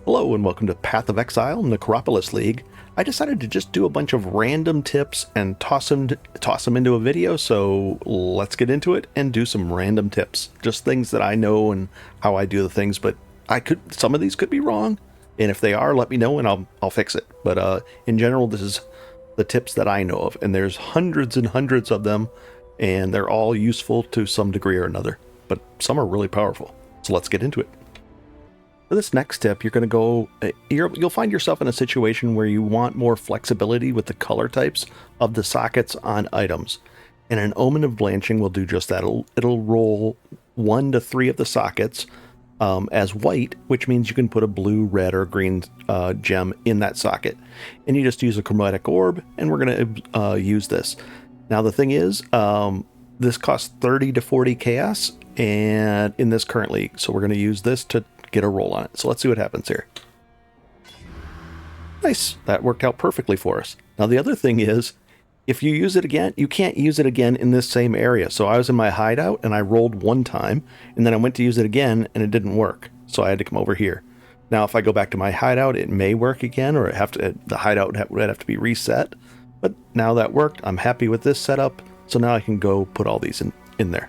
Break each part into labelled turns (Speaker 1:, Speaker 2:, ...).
Speaker 1: Hello and welcome to Path of Exile Necropolis League. I decided to just do a bunch of random tips and toss them into a video, so let's get into it and do some random tips. Just things that I know and how I do the things, but some of these could be wrong, and if they are, let me know and I'll fix it. But in general, this is the tips that I know of, and there's hundreds and hundreds of them, and they're all useful to some degree or another, but some are really powerful. So let's get into it. For this next tip, you'll find yourself in a situation where you want more flexibility with the color types of the sockets on items. And an Omen of Blanching will do just that. It'll roll 1 to 3 of the sockets as white, which means you can put a blue, red, or green gem in that socket. And you just use a chromatic orb, and we're going to use this. Now the thing is, this costs 30 to 40 chaos and in this current league. So we're going to use this to get a roll on it. So let's see what happens here. Nice. That worked out perfectly for us. Now the other thing is, if you use it again, you can't use it again in this same area. So I was in my hideout and I rolled one time, and then I went to use it again and it didn't work. So I had to come over here. Now if I go back to my hideout, it may work again, or the hideout would have to be reset. But now that worked. I'm happy with this setup. So now I can go put all these in there.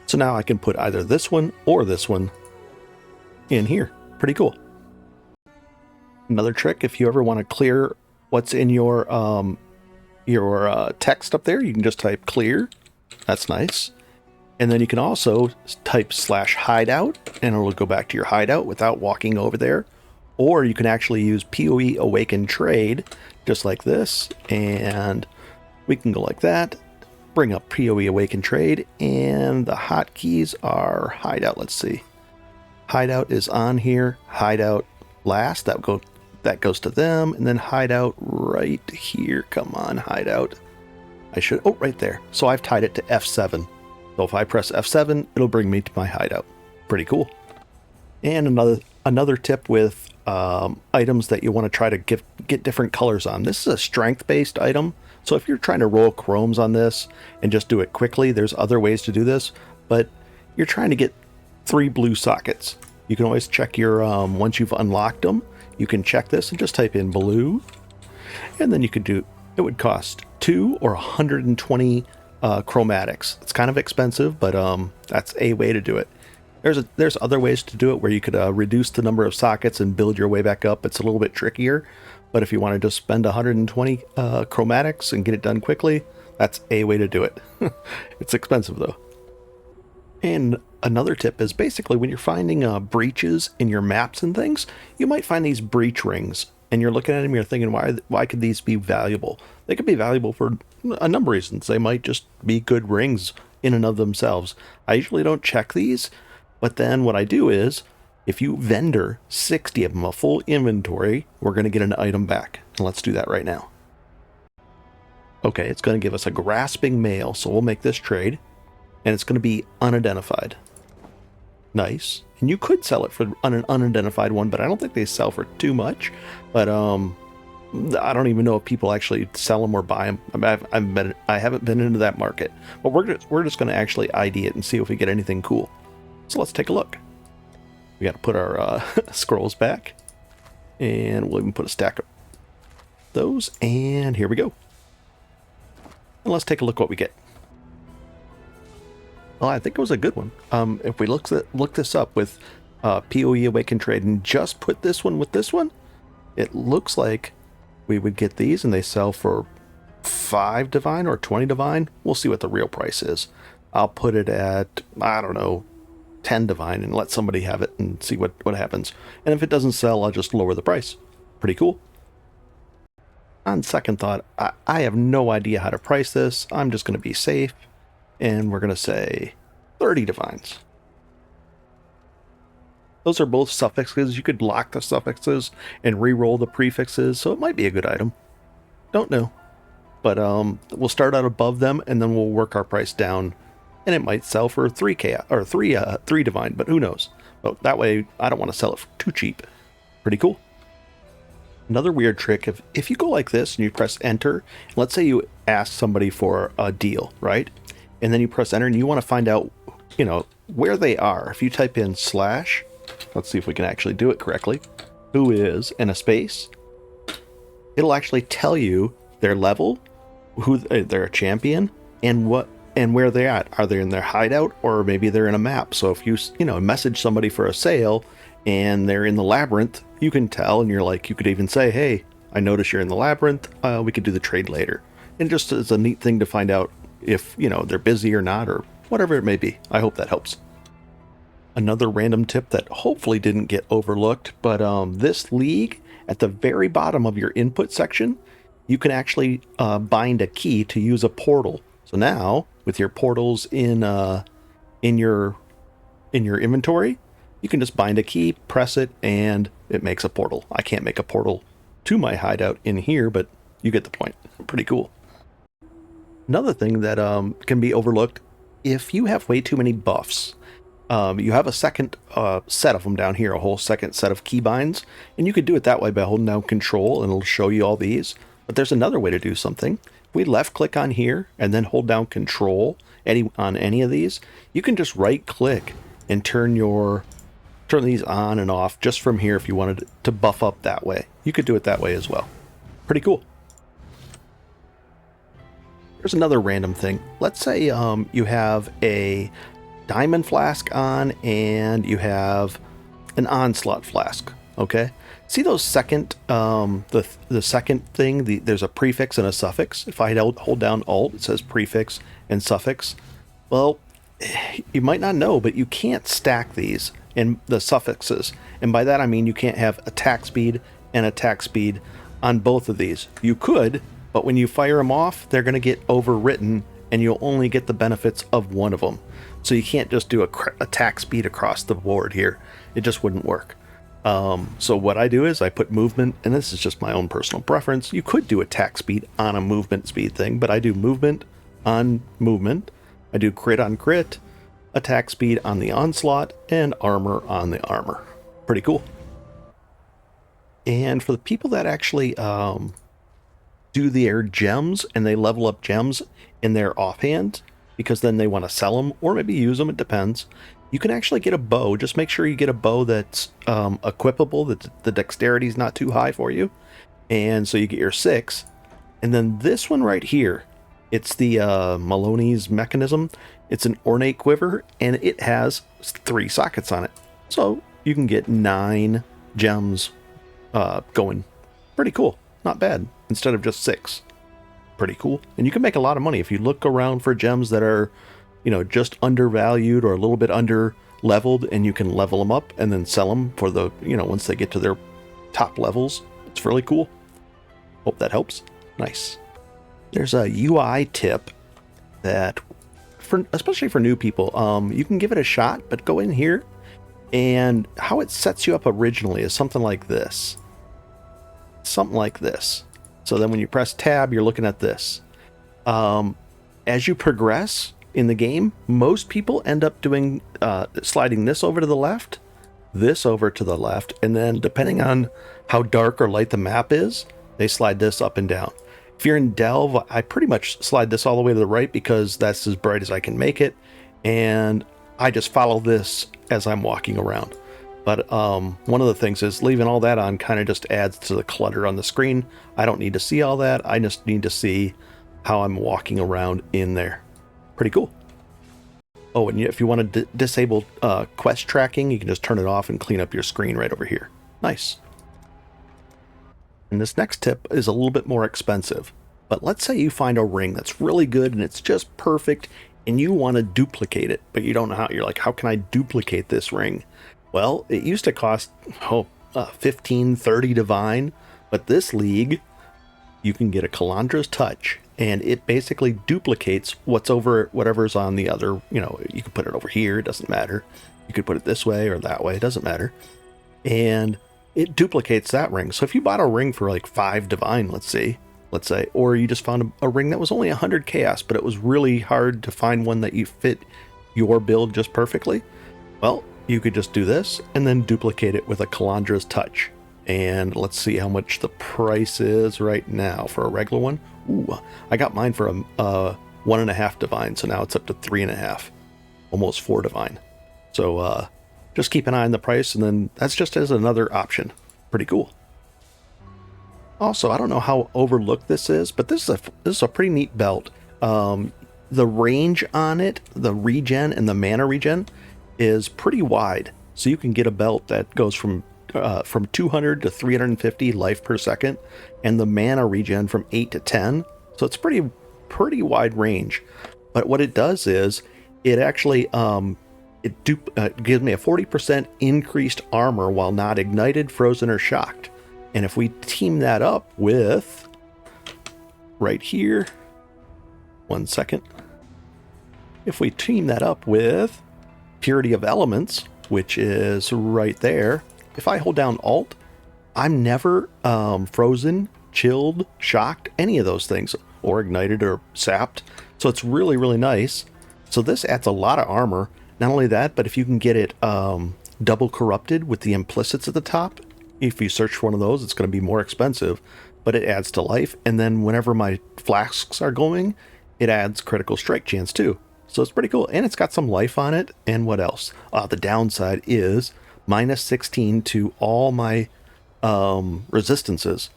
Speaker 1: So now I can put either this one or this one in here. Pretty cool. Another trick, if you ever want to clear what's in your text up there, you can just type clear. That's nice. And then you can also type /hideout, and it'll go back to your hideout without walking over there. Or you can actually use PoE Awaken Trade, just like this, and we can go like that. Bring up PoE Awaken Trade, and the hotkeys are hideout. Let's see. Hideout is on here. Hideout last. That goes to them, and then hideout right here. Come on, hideout. Right there. So I've tied it to F7. So if I press F7, it'll bring me to my hideout. Pretty cool. And another tip with items that you want to try to get different colors on. This is a strength-based item. So if you're trying to roll chromes on this and just do it quickly, there's other ways to do this, but you're trying to get 3 blue sockets. You can always check your, once you've unlocked them, you can check this and just type in blue, and then it would cost 2 or 120 chromatics. It's kind of expensive, but that's a way to do it. There's other ways to do it where you could reduce the number of sockets and build your way back up. It's a little bit trickier. But if you want to just spend 120 chromatics and get it done quickly, that's a way to do it. It's expensive though. And another tip is basically when you're finding breaches in your maps and things, you might find these breach rings, and you're looking at them, you're thinking, why could these be valuable? They could be valuable for a number of reasons. They might just be good rings in and of themselves. I usually don't check these, but then what I do is, if you vendor 60 of them, a full inventory, we're going to get an item back. And let's do that right now. Okay, it's going to give us a grasping mail, so we'll make this trade. And it's going to be unidentified. Nice. And you could sell it for an unidentified one, but I don't think they sell for too much. But I don't even know if people actually sell them or buy them. I haven't been into that market. But we're just going to actually ID it and see if we get anything cool. So let's take a look. We got to put our scrolls back, and we'll even put a stack of those, and here we go. And let's take a look what we get. Well, I think it was a good one. If we look this up with PoE Awaken Trade and just put this one with this one, it looks like we would get these, and they sell for 5 divine or 20 divine. We'll see what the real price is. I'll put it at, I don't know, 10 divine and let somebody have it and see what happens. And if it doesn't sell, I'll just lower the price. Pretty cool. On second thought, I have no idea how to price this. I'm just going to be safe, and we're going to say 30 divines. Those are both suffixes. You could lock the suffixes and re-roll the prefixes, so it might be a good item. Don't know. But we'll start out above them, and then we'll work our price down. And it might sell for 3k or 3 divine, but who knows? But that way, I don't want to sell it for too cheap. Pretty cool. Another weird trick, if you go like this and you press enter, let's say you ask somebody for a deal, right? And then you press enter and you want to find out, where they are. If you type in let's see if we can actually do it correctly, who is in a space, it'll actually tell you their level, who they're a champion, and what and where they're at. Are they in their hideout, or maybe they're in a map? So if you message somebody for a sale and they're in the labyrinth, you can tell, and you're like, you could even say, hey, I notice you're in the labyrinth, we could do the trade later. And just as a neat thing to find out if they're busy or not, or whatever it may be. I hope that helps. Another random tip that hopefully didn't get overlooked, but this league, at the very bottom of your input section, you can actually bind a key to use a portal. So now, with your portals in your inventory, you can just bind a key, press it, and it makes a portal. I can't make a portal to my hideout in here, but you get the point. Pretty cool. Another thing that can be overlooked, if you have way too many buffs, you have a second set of them down here, a whole second set of keybinds, and you could do it that way by holding down Control, and it'll show you all these. But there's another way to do something. If we left click on here and then hold down Control on any of these, you can just right click and turn these on and off just from here if you wanted to buff up that way. You could do it that way as well. Pretty cool. Here's another random thing. Let's say you have a diamond flask on and you have an onslaught flask. Okay, see those second the second thing, there's a prefix and a suffix. If I hold down Alt, it says prefix and suffix. Well, you might not know, but you can't stack these in the suffixes, and by that I mean you can't have attack speed and attack speed on both of these. You could, but when you fire them off, they're going to get overwritten and you'll only get the benefits of one of them. So you can't just do attack speed across the board here. It just wouldn't work. So what I do is I put movement, and this is just my own personal preference. You could do attack speed on a movement speed thing, but I do movement on movement. I do crit on crit, attack speed on the onslaught, and armor on the armor. Pretty cool. And for the people that actually do their gems and they level up gems in their offhand because then they want to sell them or maybe use them, it depends. You can actually get a bow. Just make sure you get a bow that's equipable, that the dexterity is not too high for you. And so you get your 6. And then this one right here, it's the Maloney's mechanism. It's an ornate quiver and it has 3 sockets on it. So you can get 9 gems going. Pretty cool. Not bad. Instead of just 6. Pretty cool. And you can make a lot of money if you look around for gems that are, just undervalued or a little bit under leveled, and you can level them up and then sell them for the, once they get to their top levels. It's really cool. Hope that helps. Nice. There's a UI tip that, especially for new people, you can give it a shot, but go in here, and how it sets you up originally is something like this. Something like this. So then when you press tab, you're looking at this. As you progress in the game, most people end up doing sliding this over to the left, this over to the left, and then depending on how dark or light the map is, they slide this up and down. If you're in Delve, I pretty much slide this all the way to the right because that's as bright as I can make it, and I just follow this as I'm walking around. But one of the things is leaving all that on kind of just adds to the clutter on the screen. I don't need to see all that. I just need to see how I'm walking around in there. Pretty cool. Oh, and if you want to disable quest tracking, you can just turn it off and clean up your screen right over here. Nice. And this next tip is a little bit more expensive. But let's say you find a ring that's really good and it's just perfect and you want to duplicate it, but you don't know how. You're like, how can I duplicate this ring? Well, it used to cost 15, 30 divine, but this league, you can get a Calandra's Touch, and it basically duplicates whatever's on the other. You can put it over here, it doesn't matter. You could put it this way or that way, it doesn't matter. And it duplicates that ring. So if you bought a ring for like 5 divine, let's say, or you just found a ring that was only 100 chaos, but it was really hard to find one that you fit your build just perfectly, well, you could just do this and then duplicate it with a Calandra's Touch. And let's see how much the price is right now for a regular one. Ooh, I got mine for a 1.5 divine, so now it's up to 3.5, almost 4 divine. So Just keep an eye on the price, and then that's just as another option. Pretty cool. Also, I don't know how overlooked this is, but this is a pretty neat belt. The range on it, the regen and the mana regen, is pretty wide. So you can get a belt that goes from 200 to 350 life per second, and the mana regen from 8 to 10. So it's pretty wide range. But what it does is it actually gives me a 40% increased armor while not ignited, frozen, or shocked. And if we team that up with right here, 1 second. If we team that up with Purity of Elements, which is right there, if I hold down Alt, I'm never frozen, chilled, shocked, any of those things, or ignited or sapped. So it's really, really nice. So this adds a lot of armor. Not only that, but if you can get it double corrupted with the implicits at the top, if you search for one of those, it's going to be more expensive, but it adds to life. And then whenever my flasks are going, it adds critical strike chance too. So it's pretty cool. And it's got some life on it. And what else? The downside is -16 to all my resistances.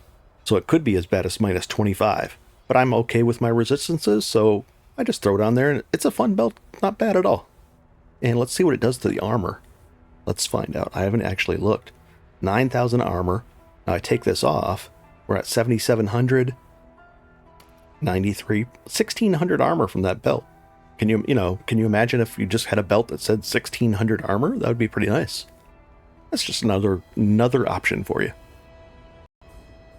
Speaker 1: So it could be as bad as -25. But I'm okay with my resistances, so I just throw it on there. And it's a fun belt. Not bad at all. And let's see what it does to the armor. Let's find out. I haven't actually looked. 9,000 armor. Now I take this off. We're at 7,700. 93. 1,600 armor from that belt. Can you imagine if you just had a belt that said 1,600 armor? That would be pretty nice. That's just another option for you.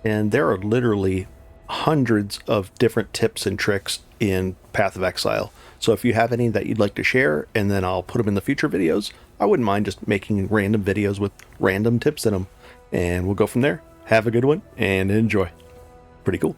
Speaker 1: And there are literally hundreds of different tips and tricks in Path of Exile. So if you have any that you'd like to share, and then I'll put them in the future videos, I wouldn't mind just making random videos with random tips in them. And we'll go from there. Have a good one and enjoy. Pretty cool.